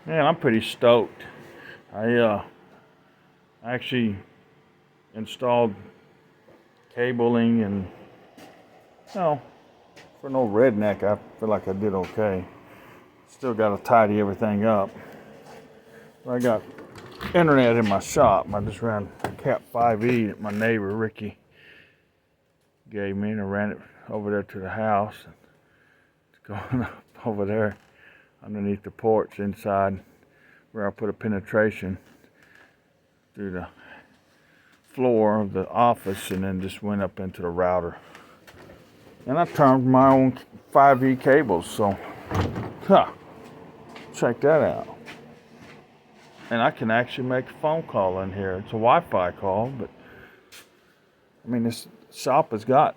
Man, I'm pretty stoked. I actually installed cabling and, for no redneck, I feel like I did okay. Still got to tidy everything up. I got internet in my shop. I just ran Cat 5e that my neighbor Ricky gave me, and I ran it over there to the house. It's going up over there underneath the porch inside where I put a penetration through the floor of the office, and then just went up into the router. And I turned my own 5e cables, so check that out. And I can actually make a phone call in here. It's a Wi-Fi call, but I mean, this shop has got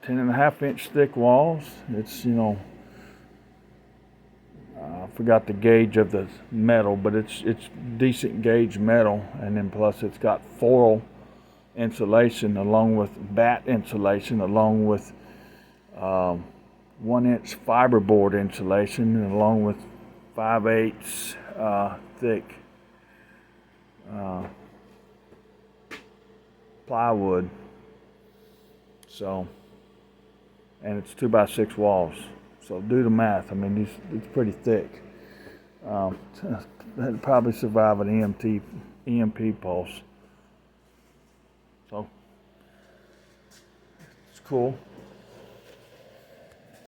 10.5-inch thick walls. It's, I forgot the gauge of the metal, but it's decent gauge metal. And then plus it's got foil insulation along with bat insulation, along with 1-inch fiberboard insulation, and along with 5/8 thick plywood. So, and it's 2x6 walls. So do the math. I mean, it's pretty thick. That'd probably survive an EMP pulse. So it's cool.